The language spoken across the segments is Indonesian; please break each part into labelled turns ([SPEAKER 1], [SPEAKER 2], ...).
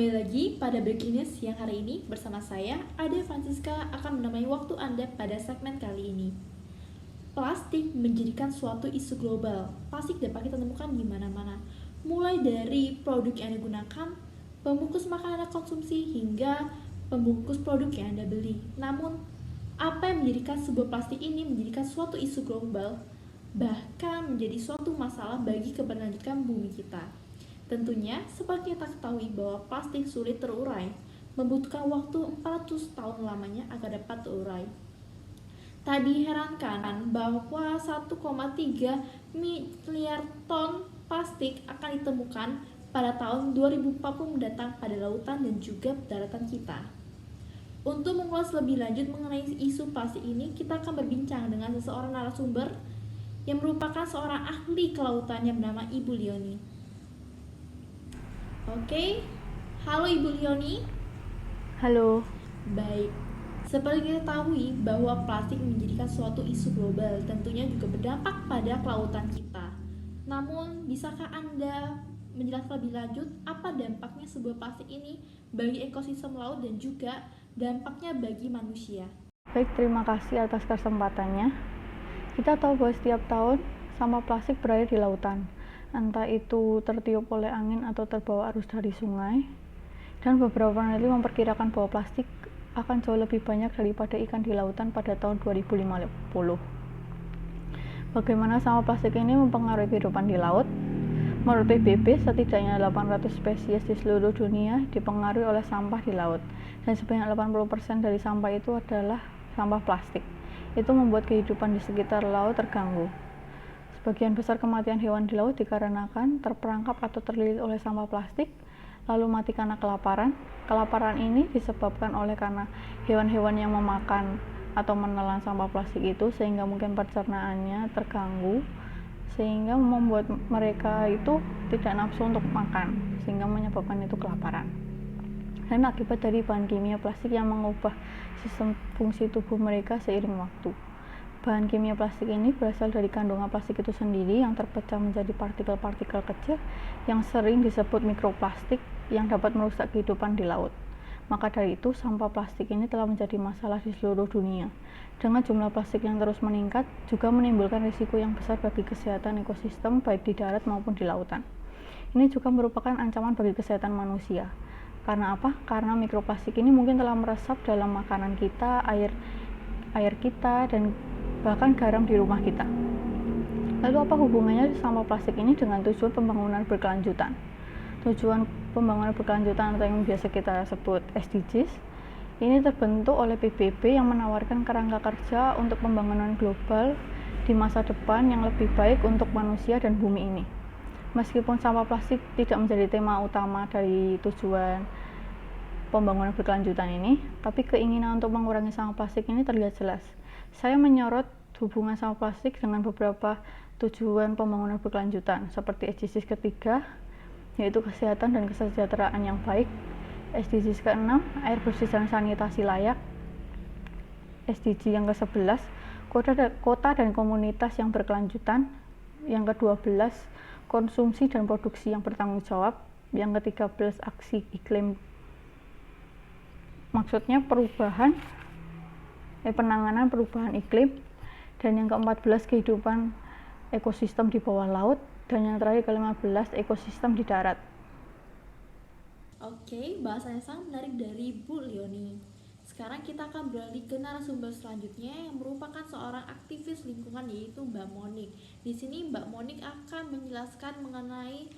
[SPEAKER 1] Kembali lagi pada Breaking News siang hari ini bersama saya, Ade Francisca akan menemani waktu Anda pada segmen kali ini. Plastik menjadikan suatu isu global. Plastik dapat kita temukan di mana-mana. Mulai dari produk yang Anda gunakan, pembungkus makanan Anda konsumsi, hingga pembungkus produk yang Anda beli. Namun, apa yang menjadikan sebuah plastik ini menjadikan suatu isu global, bahkan menjadi suatu masalah bagi keberlanjutan bumi kita? Tentunya, seperti kita ketahui bahwa plastik sulit terurai, membutuhkan waktu 400 tahun lamanya agar dapat terurai. Tak diherankan bahwa 1,3 miliar ton plastik akan ditemukan pada tahun 2040 mendatang pada lautan dan juga daratan kita. Untuk mengulas lebih lanjut mengenai isu plastik ini, kita akan berbincang dengan seseorang narasumber yang merupakan seorang ahli kelautan yang bernama Ibu Lioni. Oke, halo Ibu Lioni.
[SPEAKER 2] Halo.
[SPEAKER 1] Baik, seperti kita ketahui bahwa plastik menjadikan suatu isu global, tentunya juga berdampak pada kelautan kita. Namun, bisakah Anda menjelaskan lebih lanjut apa dampaknya sebuah plastik ini bagi ekosistem laut dan juga dampaknya bagi manusia?
[SPEAKER 2] Baik, terima kasih atas kesempatannya. Kita tahu bahwa setiap tahun sampah plastik berada di lautan, entah itu tertiup oleh angin atau terbawa arus dari sungai. Dan beberapa peneliti memperkirakan bahwa plastik akan jauh lebih banyak daripada ikan di lautan pada tahun 2050. Bagaimana sampah plastik ini mempengaruhi kehidupan di laut? Menurut PBB, setidaknya 800 spesies di seluruh dunia dipengaruhi oleh sampah di laut, dan sebanyak 80% dari sampah itu adalah sampah plastik. Itu membuat kehidupan di sekitar laut terganggu. Sebagian besar kematian hewan di laut dikarenakan terperangkap atau terlilit oleh sampah plastik, lalu mati karena kelaparan. Kelaparan ini disebabkan oleh karena hewan-hewan yang memakan atau menelan sampah plastik itu, sehingga mungkin pencernaannya terganggu, sehingga membuat mereka itu tidak nafsu untuk makan, sehingga menyebabkan itu kelaparan. Dan akibat dari bahan kimia plastik yang mengubah sistem fungsi tubuh mereka seiring waktu. Bahan kimia plastik ini berasal dari kandungan plastik itu sendiri yang terpecah menjadi partikel-partikel kecil yang sering disebut mikroplastik yang dapat merusak kehidupan di laut. Maka dari itu, sampah plastik ini telah menjadi masalah di seluruh dunia. Dengan jumlah plastik yang terus meningkat, juga menimbulkan risiko yang besar bagi kesehatan ekosistem baik di darat maupun di lautan. Ini juga merupakan ancaman bagi kesehatan manusia. Karena apa? Karena mikroplastik ini mungkin telah meresap dalam makanan kita, air kita, dan bahkan garam di rumah kita. Lalu apa hubungannya sampah plastik ini dengan tujuan pembangunan berkelanjutan? Tujuan pembangunan berkelanjutan atau yang biasa kita sebut SDGs ini terbentuk oleh PBB yang menawarkan kerangka kerja untuk pembangunan global di masa depan yang lebih baik untuk manusia dan bumi ini. Meskipun sampah plastik tidak menjadi tema utama dari tujuan pembangunan berkelanjutan ini, tapi keinginan untuk mengurangi sampah plastik ini terlihat jelas. Saya menyorot hubungan sampah plastik dengan beberapa tujuan pembangunan berkelanjutan, seperti SDGs ketiga, yaitu kesehatan dan kesejahteraan yang baik, SDGs ke-6, air bersih dan sanitasi layak, SDG yang ke-11, kota dan komunitas yang berkelanjutan, yang ke-12, konsumsi dan produksi yang bertanggung jawab, yang ke-13, aksi iklim, maksudnya penanganan perubahan iklim, dan yang ke-14, kehidupan ekosistem di bawah laut, dan yang terakhir ke-15, ekosistem di darat.
[SPEAKER 1] Oke, bahasanya sangat menarik dari Bu Lioni. Sekarang kita akan beralih ke narasumber selanjutnya yang merupakan seorang aktivis lingkungan, yaitu Mbak Monik. Di sini Mbak Monik akan menjelaskan mengenai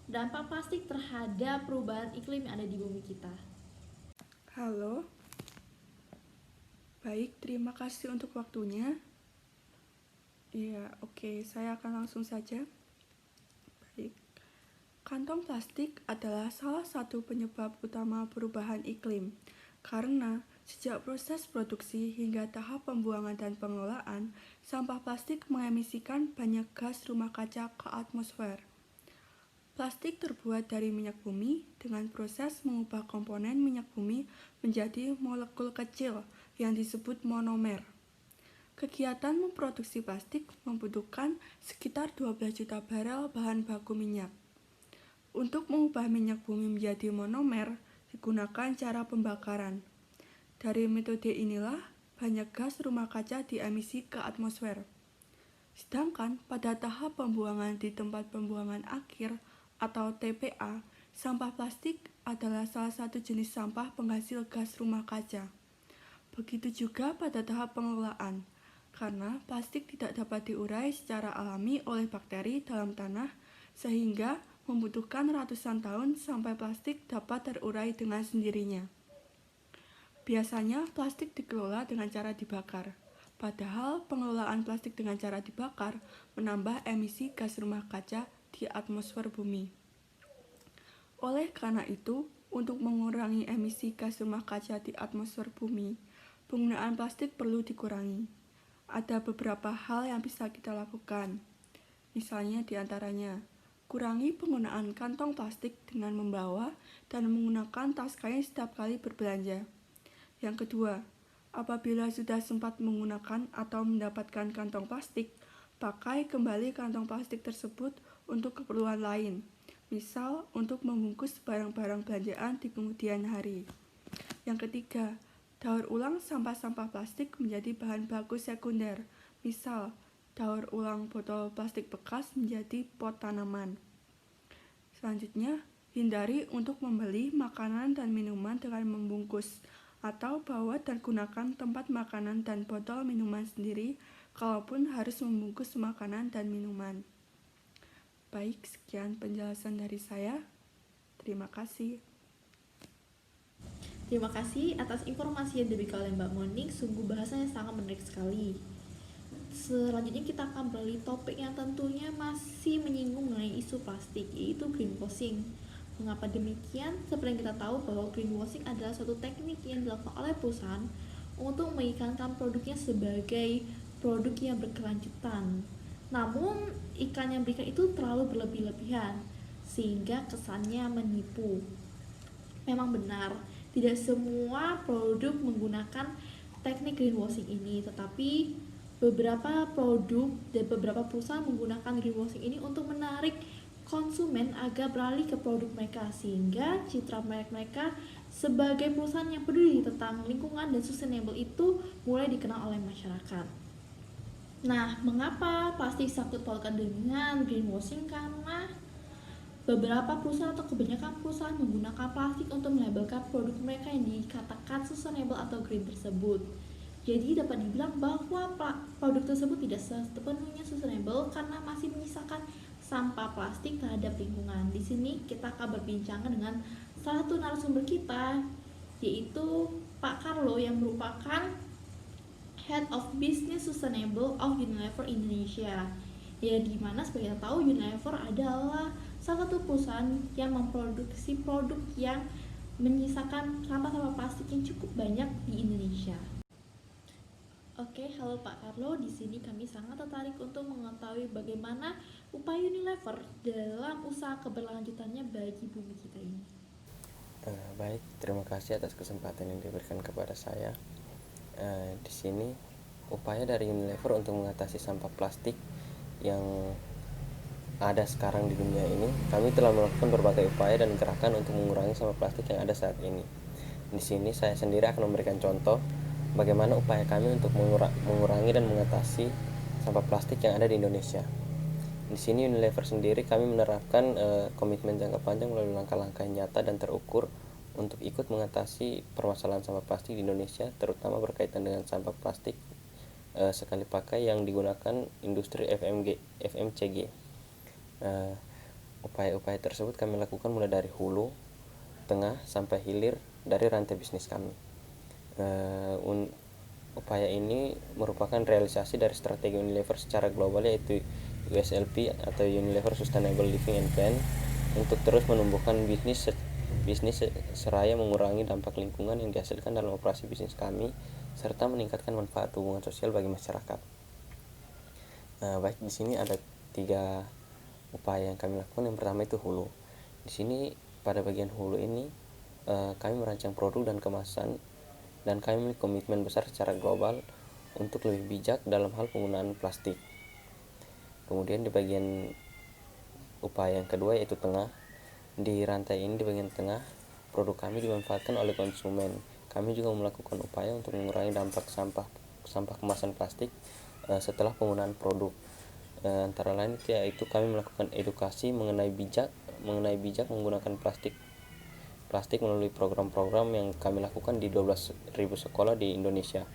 [SPEAKER 1] dampak plastik terhadap perubahan iklim yang ada di bumi kita.
[SPEAKER 3] Halo. Baik, terima kasih untuk waktunya. Ya, oke, saya akan langsung saja. Baik. Kantong plastik adalah salah satu penyebab utama perubahan iklim. Karena sejak proses produksi hingga tahap pembuangan dan pengelolaan, sampah plastik mengemisikan banyak gas rumah kaca ke atmosfer. Plastik terbuat dari minyak bumi dengan proses mengubah komponen minyak bumi menjadi molekul kecil yang disebut monomer. Kegiatan memproduksi plastik membutuhkan sekitar 12 juta barel bahan baku minyak. Untuk mengubah minyak bumi menjadi monomer, digunakan cara pembakaran. Dari metode inilah banyak gas rumah kaca diemisi ke atmosfer. Sedangkan pada tahap pembuangan di tempat pembuangan akhir atau TPA, sampah plastik adalah salah satu jenis sampah penghasil gas rumah kaca. Begitu juga pada tahap pengelolaan, karena plastik tidak dapat diurai secara alami oleh bakteri dalam tanah, sehingga membutuhkan ratusan tahun sampai plastik dapat terurai dengan sendirinya. Biasanya plastik dikelola dengan cara dibakar, padahal pengelolaan plastik dengan cara dibakar menambah emisi gas rumah kaca di atmosfer bumi. Oleh karena itu, untuk mengurangi emisi gas rumah kaca di atmosfer bumi, penggunaan plastik perlu dikurangi. Ada beberapa hal yang bisa kita lakukan. Misalnya diantaranya, kurangi penggunaan kantong plastik dengan membawa dan menggunakan tas kain setiap kali berbelanja. Yang kedua, apabila sudah sempat menggunakan atau mendapatkan kantong plastik, pakai kembali kantong plastik tersebut untuk keperluan lain, misal untuk membungkus barang-barang belanjaan di kemudian hari. Yang ketiga, daur ulang sampah-sampah plastik menjadi bahan baku sekunder, misal daur ulang botol plastik bekas menjadi pot tanaman. Selanjutnya, hindari untuk membeli makanan dan minuman dengan membungkus, atau bawa dan gunakan tempat makanan dan botol minuman sendiri kalaupun harus membungkus makanan dan minuman. Baik, sekian penjelasan dari saya. Terima kasih.
[SPEAKER 1] Terima kasih atas informasi yang diberikan oleh Mbak Monik, sungguh bahasanya sangat menarik sekali. Selanjutnya kita akan beralih topik yang tentunya masih menyinggung mengenai isu plastik, yaitu greenwashing. Mengapa demikian? Seperti yang kita tahu bahwa greenwashing adalah suatu teknik yang dilakukan oleh perusahaan untuk mengiklankan produknya sebagai produk yang berkelanjutan. Namun, iklan yang berikan itu terlalu berlebih-lebihan, sehingga kesannya menipu. Memang benar, tidak semua produk menggunakan teknik greenwashing ini, tetapi beberapa produk dan beberapa perusahaan menggunakan greenwashing ini untuk menarik konsumen agar beralih ke produk mereka, sehingga citra mereka sebagai perusahaan yang peduli tentang lingkungan dan sustainable itu mulai dikenal oleh masyarakat. Nah, mengapa plastik sangkut pautkan dengan greenwashing? Karena beberapa perusahaan atau kebanyakan perusahaan menggunakan plastik untuk melabelkan produk mereka yang dikatakan sustainable atau green tersebut. Jadi dapat dibilang bahwa produk tersebut tidak sepenuhnya sustainable karena masih menyisakan sampah plastik terhadap lingkungan. Di sini kita akan berbincang dengan salah satu narasumber kita, yaitu Pak Carlo yang merupakan Head of Business Sustainable of Unilever Indonesia. Ya, di mana seperti kita tahu Unilever adalah salah satu perusahaan yang memproduksi produk yang menyisakan sampah-sampah plastik yang cukup banyak di Indonesia. Oke, halo Pak Carlo. Di sini kami sangat tertarik untuk mengetahui bagaimana upaya Unilever dalam usaha keberlanjutannya bagi bumi kita ini.
[SPEAKER 4] Baik, terima kasih atas kesempatan yang diberikan kepada saya. Di sini upaya dari Unilever untuk mengatasi sampah plastik yang ada sekarang di dunia ini, kami telah melakukan berbagai upaya dan gerakan untuk mengurangi sampah plastik yang ada saat ini. Di sini saya sendiri akan memberikan contoh bagaimana upaya kami untuk mengurangi dan mengatasi sampah plastik yang ada di Indonesia. Di sini Unilever sendiri kami menerapkan komitmen jangka panjang melalui langkah-langkah nyata dan terukur untuk ikut mengatasi permasalahan sampah plastik di Indonesia, terutama berkaitan dengan sampah plastik sekali pakai yang digunakan industri FMCG. Upaya-upaya tersebut kami lakukan mulai dari hulu, tengah, sampai hilir dari rantai bisnis kami. Upaya ini merupakan realisasi dari strategi Unilever secara global, yaitu USLP atau Unilever Sustainable Living and Plan, untuk terus menumbuhkan bisnis seraya mengurangi dampak lingkungan yang dihasilkan dalam operasi bisnis kami, serta meningkatkan manfaat hubungan sosial bagi masyarakat. Baik, di sini ada 3 upaya yang kami lakukan. Yang pertama itu hulu. Di sini pada bagian hulu ini kami merancang produk dan kemasan, dan kami memiliki komitmen besar secara global untuk lebih bijak dalam hal penggunaan plastik. Kemudian di bagian upaya yang kedua yaitu tengah. Di rantai ini, di bagian tengah, produk kami dimanfaatkan oleh konsumen. Kami juga melakukan upaya untuk mengurangi dampak sampah kemasan plastik setelah penggunaan produk. Antara lain yaitu kami melakukan edukasi mengenai bijak menggunakan plastik melalui program-program yang kami lakukan di 12.000 sekolah di Indonesia.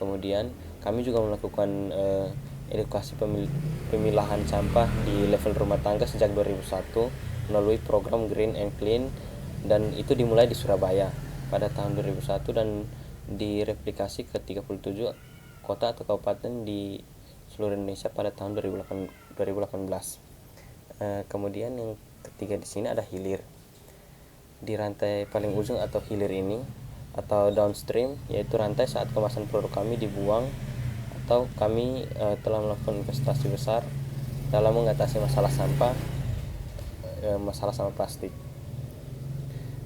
[SPEAKER 4] Kemudian kami juga melakukan edukasi pemilahan sampah di level rumah tangga sejak 2001 melalui program Green and Clean, dan itu dimulai di Surabaya pada tahun 2001 dan direplikasi ke 37 kota atau kabupaten di seluruh Indonesia pada tahun 2018. Kemudian yang ketiga di sini ada hilir. Di rantai paling ujung atau hilir ini atau downstream, yaitu rantai saat kemasan produk kami dibuang atau kami telah melakukan investasi besar dalam mengatasi masalah sampah plastik.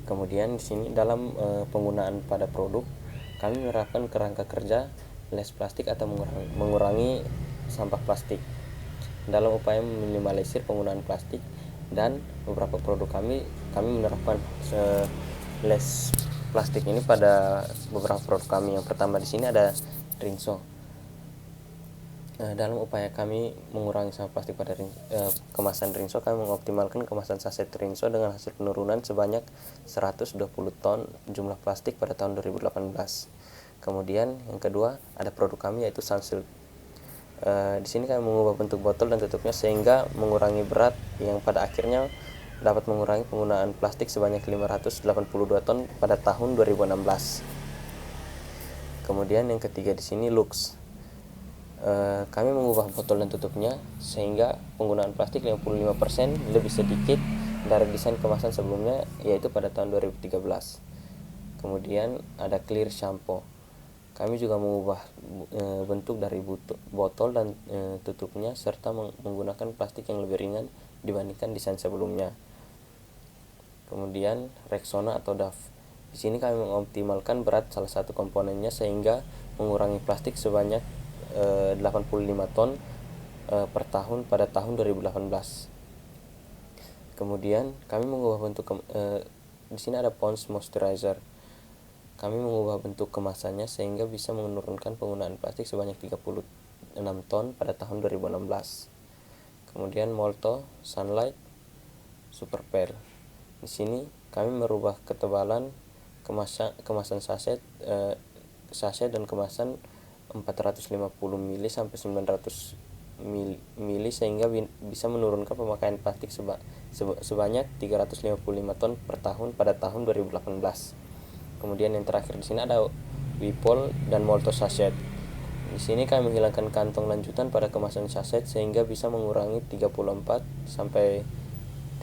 [SPEAKER 4] Kemudian di sini dalam penggunaan pada produk, kami menerapkan kerangka kerja less plastik atau mengurangi sampah plastik dalam upaya meminimalisir penggunaan plastik, dan beberapa produk kami menerapkan less plastik ini pada beberapa produk kami. Yang pertama di sini ada Rinso. Dalam upaya kami mengurangi sampah plastik pada kemasan Rinso, kami mengoptimalkan kemasan saset Rinso dengan hasil penurunan sebanyak 120 ton jumlah plastik pada tahun 2018. Kemudian yang kedua ada produk kami yaitu Sunsilk. Di sini kami mengubah bentuk botol dan tutupnya sehingga mengurangi berat yang pada akhirnya dapat mengurangi penggunaan plastik sebanyak 582 ton pada tahun 2016. Kemudian yang ketiga di sini Lux. Kami mengubah botol dan tutupnya sehingga penggunaan plastik 55% lebih sedikit dari desain kemasan sebelumnya, yaitu pada tahun 2013. Kemudian ada Clear Shampoo. Kami juga mengubah bentuk dari botol dan tutupnya serta menggunakan plastik yang lebih ringan dibandingkan desain sebelumnya. Kemudian Rexona atau DAF. Di sini kami mengoptimalkan berat salah satu komponennya sehingga mengurangi plastik sebanyak 85 ton per tahun pada tahun 2018. Kemudian kami mengubah bentuk di sini ada Pond's Moisturizer. Kami mengubah bentuk kemasannya sehingga bisa menurunkan penggunaan plastik sebanyak 36 ton pada tahun 2016. Kemudian Molto Sunlight Super Pearl. Di sini kami merubah ketebalan kemasan saset dan kemasan 450 ml sampai 900 ml sehingga bisa menurunkan pemakaian plastik sebanyak 355 ton per tahun pada tahun 2018. Kemudian yang terakhir di sini ada Wipol dan Molto Sachet. Di sini kami menghilangkan kantong lanjutan pada kemasan saset sehingga bisa mengurangi 34 sampai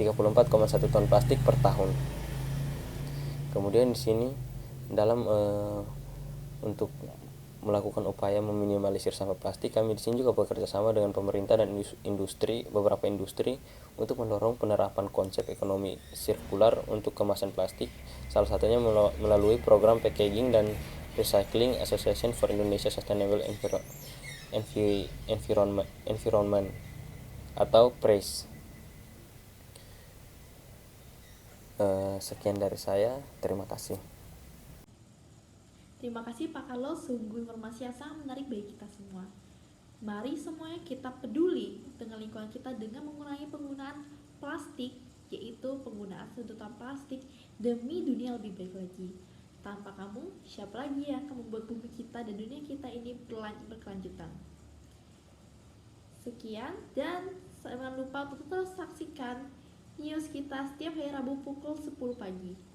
[SPEAKER 4] 34,1 ton plastik per tahun. Kemudian di sini dalam untuk melakukan upaya meminimalisir sampah plastik, kami di sini juga bekerja sama dengan pemerintah dan beberapa industri untuk mendorong penerapan konsep ekonomi sirkular untuk kemasan plastik. Salah satunya melalui program Packaging dan Recycling Association for Indonesia Sustainable Environment atau PRACE. Sekian dari saya, terima kasih.
[SPEAKER 1] Terima kasih Pak Carlos, sungguh informasi yang sangat menarik bagi kita semua. Mari semuanya kita peduli dengan lingkungan kita dengan mengurangi penggunaan plastik, yaitu penggunaan sedotan plastik demi dunia lebih baik lagi. Tanpa kamu, siapa lagi yang akan membuat bumi kita dan dunia kita ini berkelanjutan? Sekian, dan jangan lupa untuk terus saksikan news kita setiap hari Rabu pukul 10 pagi.